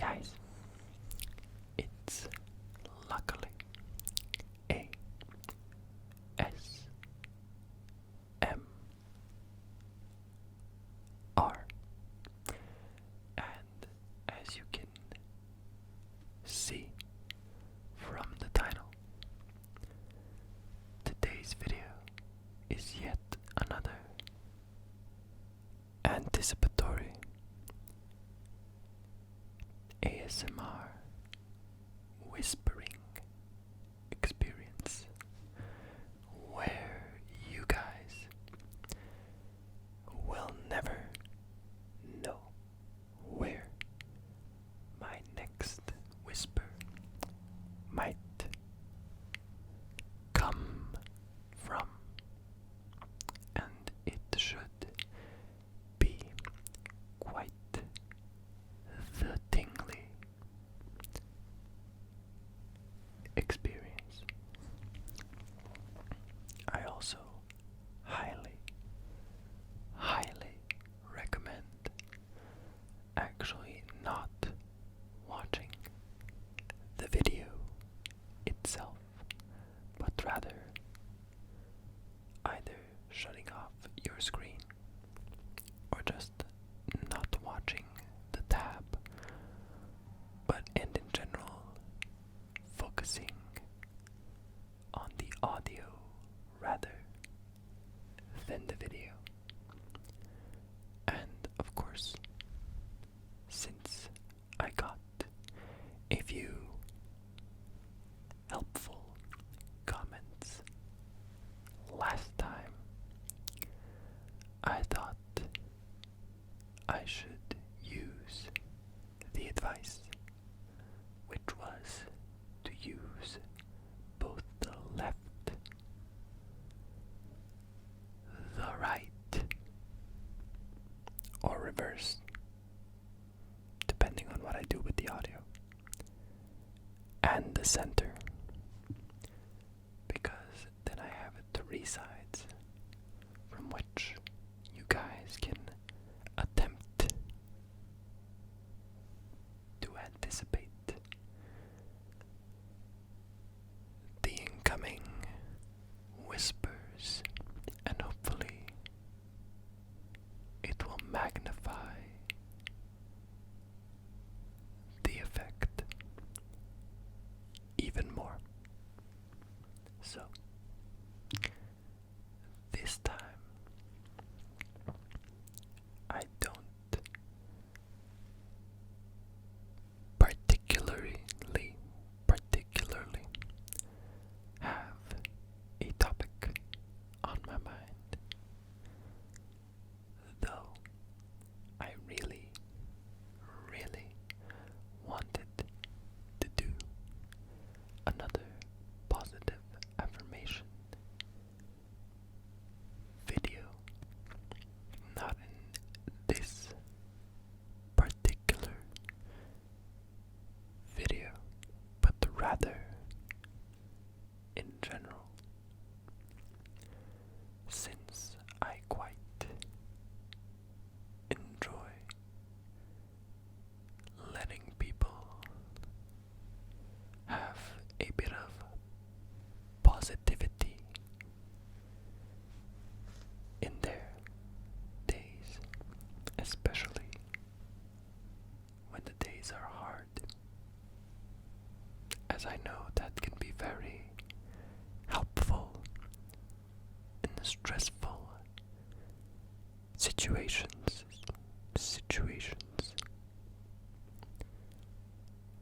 guys, it's luckily a S M R, and as you can see from the title, today's video is yet another anticipatory ASMR whispering experience where you guys will never know where my next whisper might come from, and it should be quite the tingly experience. I also highly recommend actually not watching the video itself, but rather either shutting off your screen or just not watching the tab, and in general focusing on the audio rather than the video. And of course, since I got a few helpful comments last time, I thought I should use the advice, which was to use both the left, the right, or reverse, depending on what I do with the audio, and the center, because then I have three sides from which you guys can attempt to anticipate the incoming whispers, and hopefully it will magnify the effect even more. So, this time I don't particularly have a topic on my mind, though I really wanted to do another positive affirmation video, not in this particular video, but rather in general, since I quite enjoy letting people have a bit of positivity in their days, especially when the days are hard, as I know that can be very helpful in the stressful situations.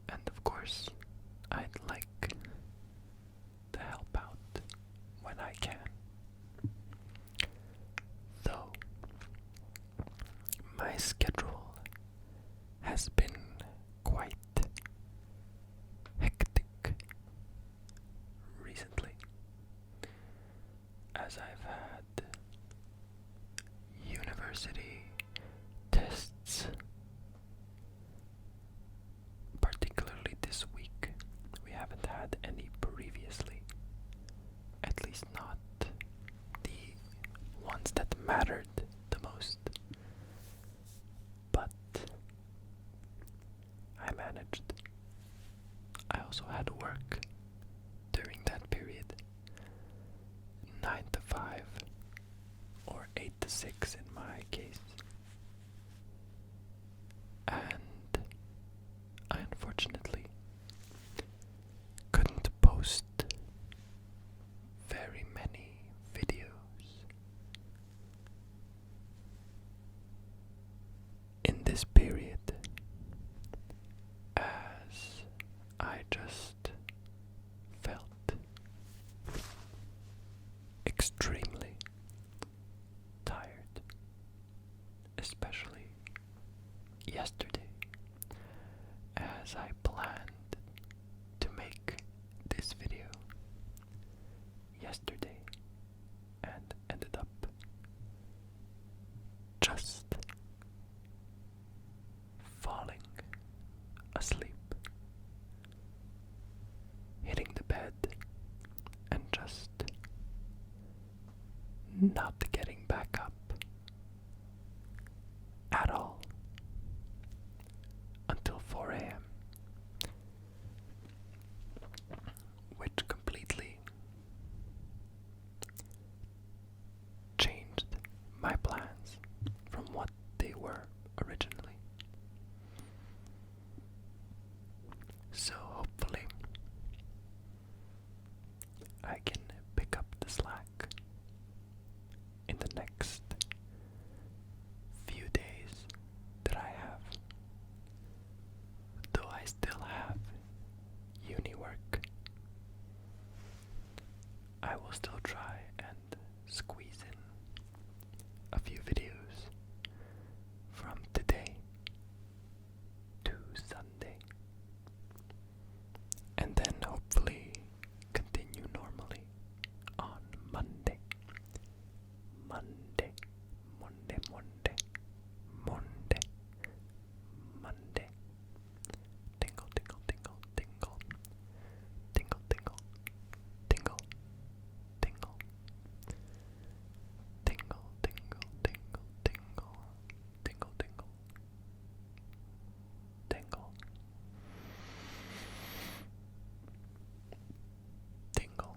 And of course, I'd like to help out when I can. Though my schedule has been quite hectic recently, as I've had university tests, particularly this week. We haven't had any previously, at least not the ones that mattered the most. But I managed yesterday, as I planned to make this video yesterday and ended up just falling asleep, hitting the bed and just not getting back up at all until 4 a.m., which completely changed my plans from what they were originally. So hopefully I can pick up the slack in the next few days that I have. Though I still have uni work, I will still try and squeeze in a few videos from today to Sunday, and then hopefully continue normally on Monday. Monday, Monday, Monday, Monday, Monday. Tingle, tingle, tingle, tingle. Tingle, tingle, tingle, tingle. Tingle, tingle, tingle, tingle. Tingle, tingle, tingle. Tingle,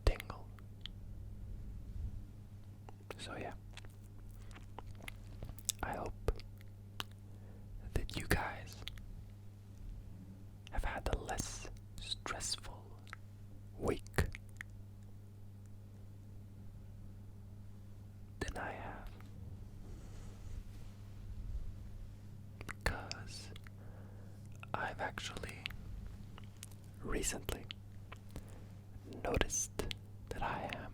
tingle. So yeah, I hope that you guys have had a less stressful week than I have, because I've actually recently noticed that I am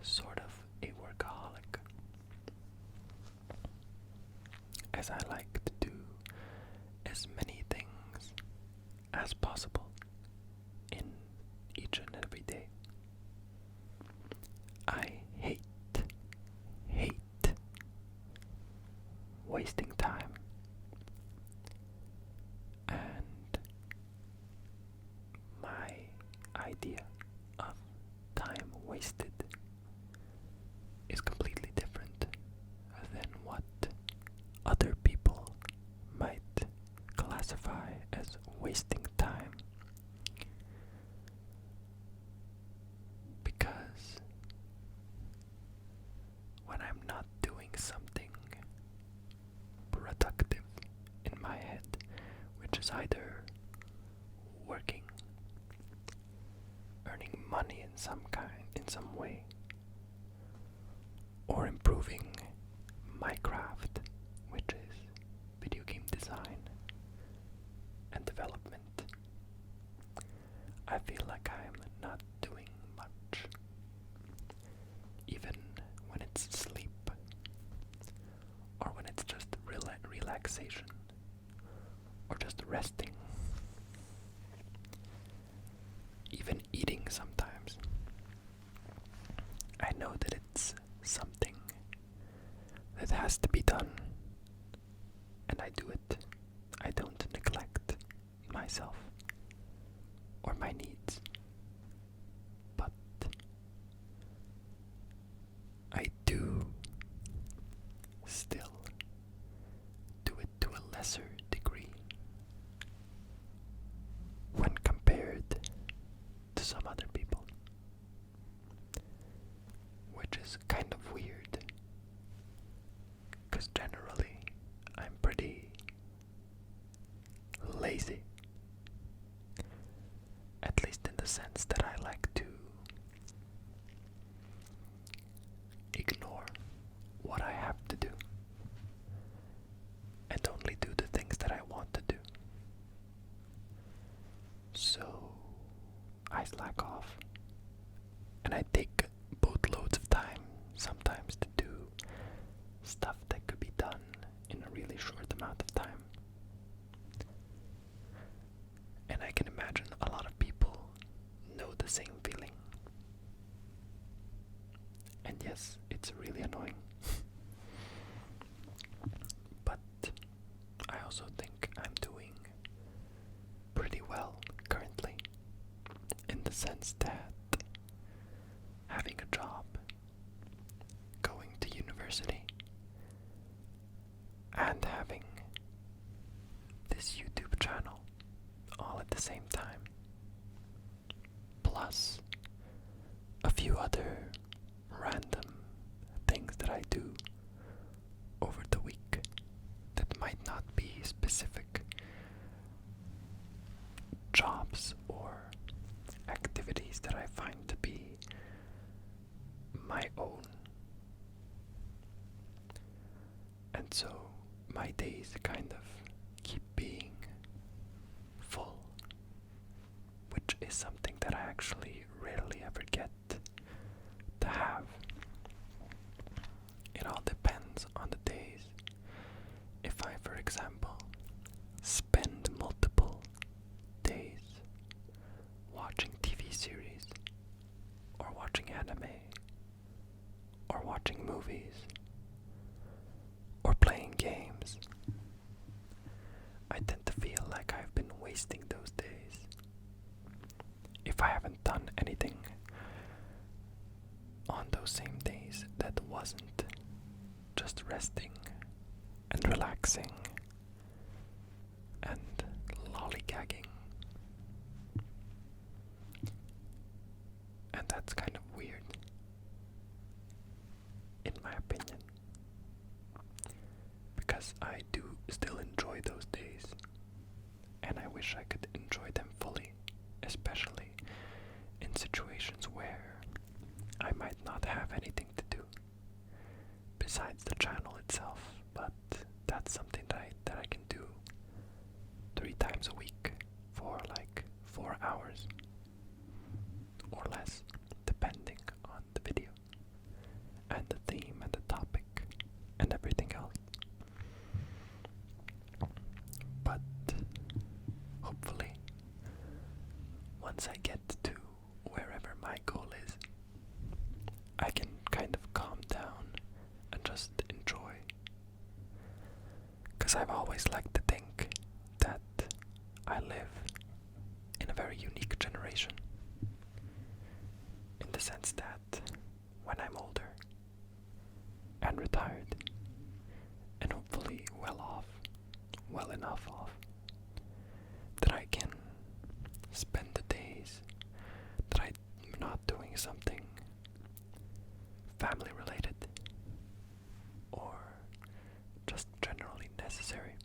sort of a workaholic, as I like to do as many things as possible in each and every day. I hate wasting time, and my idea of time wasted is completely different than what other people might classify as wasting time, because when I'm not doing something productive in my head, which is either working, earning money in some way, or improving my craft, which is video game design and development, I feel like I'm not doing much, even when it's sleep, or when it's just relaxation, or just resting, even eating sometimes. I know that it's something that has to be done, and I do it. I don't neglect myself or my needs, but I do still do it to a lesser degree when compared to some other people, which is kind of weird, because generally I'm pretty lazy, at least in the sense that I like to ignore what I have to do and only do the things that I want to do. So I slack off, and I take boatloads of time sometimes to do done in a really short amount of time. And I can imagine a lot of people know the same feeling. And yes, it's really annoying. But I also think I'm doing pretty well currently, in the sense that having a job, going to university, and having this YouTube channel all at the same time, plus a few other random things that I do over the week that might not be specific jobs or activities that I find to be my own. And so my days kind of keep being full, which is something that I actually rarely ever get to have. It all depends on the days. If I, for example, spend multiple days watching TV series, or watching anime, or watching movies, or playing games, I tend to feel like I've been wasting those days. If I haven't done anything on those same days that wasn't just resting and relaxing and lollygagging. And that's kind of weird, in my opinion, because I do still enjoy those days, and I wish I could enjoy them fully, especially in situations where I might not have anything to do besides the channel itself. But that's something that I can do 3 times a week for like 4 hours or less, depending on the video and the theme and the topic and everything else. But hopefully, once I get to wherever my goal is, I can kind of calm down and just enjoy. Because I've always liked to think that I live in a very unique generation, in the sense that when I'm older and retired, and hopefully well enough off, that I can spend the days that I'm not doing something family related or just generally necessary,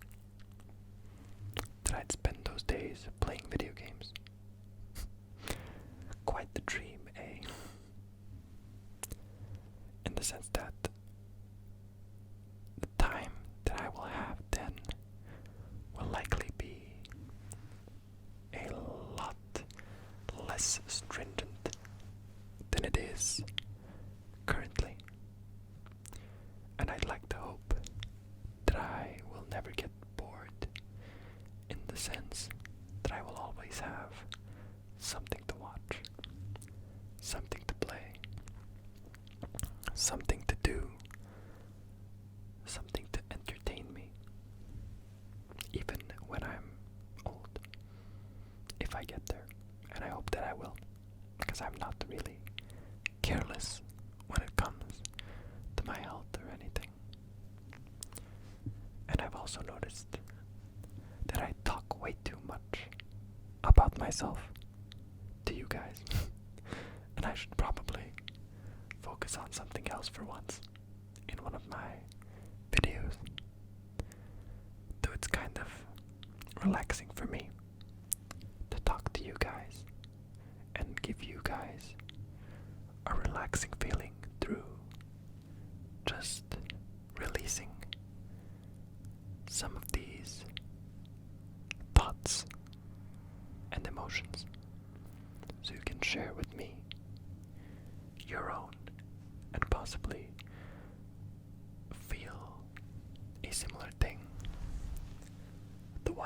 that I'd spend those days playing video games. Quite the dream, eh? In the sense that the time that I will have then will likely be a lot less stringent than it is currently. And I'd like to hope that I will never get bored, in the sense that I will always have something to watch, something to play, something to do, something to entertain me, even when I'm old, if I get there. And I hope that I will, because I'm not really careless when it comes to my health or anything. And I've also noticed that I talk way too much about myself to you guys. And I should probably focus on something else for once in one of my videos. Though it's kind of relaxing for me to talk to you guys and give you guys a relaxing feeling through just releasing some of these thoughts and emotions, so you can share with me your own and possibly feel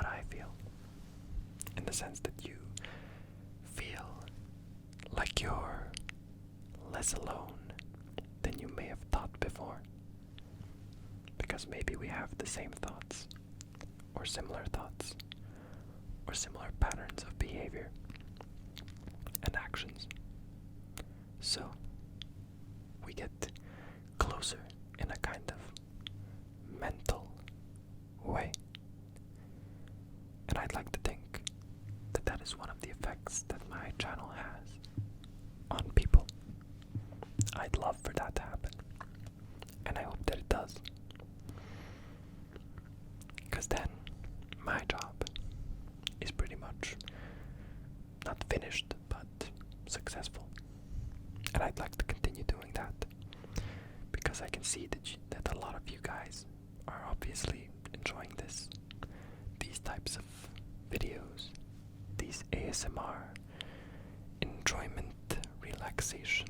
what I feel. In the sense that you feel like you're less alone than you may have thought before. Because maybe we have the same thoughts, or similar thoughts, or similar patterns of behavior and actions. So, we get closer in a kind of mental way. And I'd like to think that that is one of the effects that my channel has on people. I'd love for that to happen, and I hope that it does. Because then, my job is pretty much not finished, but successful. And I'd like to continue doing that, because I can see that a lot of you guys are obviously enjoying these types of videos, these ASMR, enjoyment, relaxation,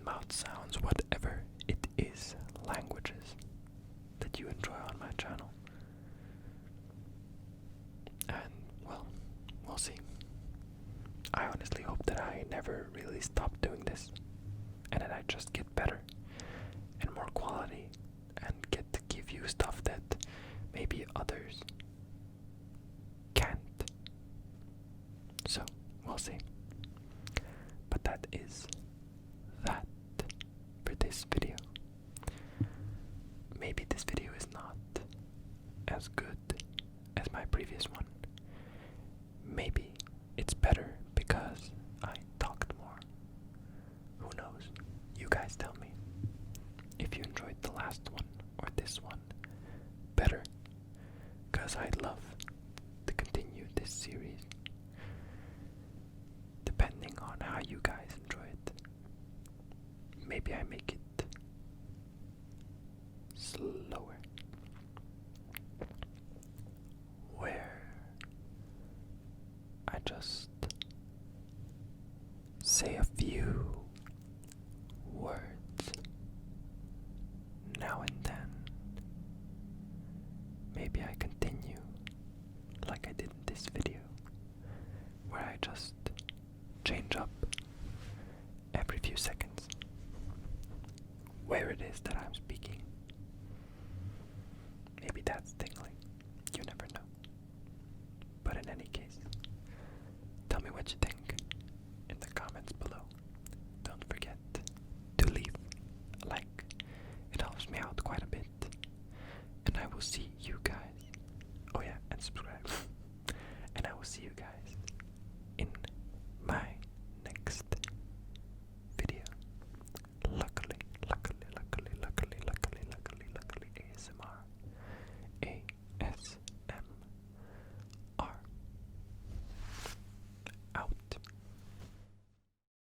mouth sounds, whatever it is, languages that you enjoy on my channel. And, well, we'll see. I honestly hope that I never really stop doing this, and that I just get better and more quality, and get to give you stuff that maybe others can't. So, we'll see. But that is that for this video. Maybe this video is not as good as my previous one. Maybe it's better because I talked more. Who knows? You guys tell me if you enjoyed the last one or this one better, because I'd love to continue this series depending on how you guys enjoy it. Maybe I make it slower, where I just say a few words now and then. Maybe I continue like I did in this video, where I just change up every few seconds where it is that I'm speaking. Maybe that's tingling. You never know. But in any case, tell me what you think in the comments below. Don't forget to leave a like. It helps me out quite a bit. And I will see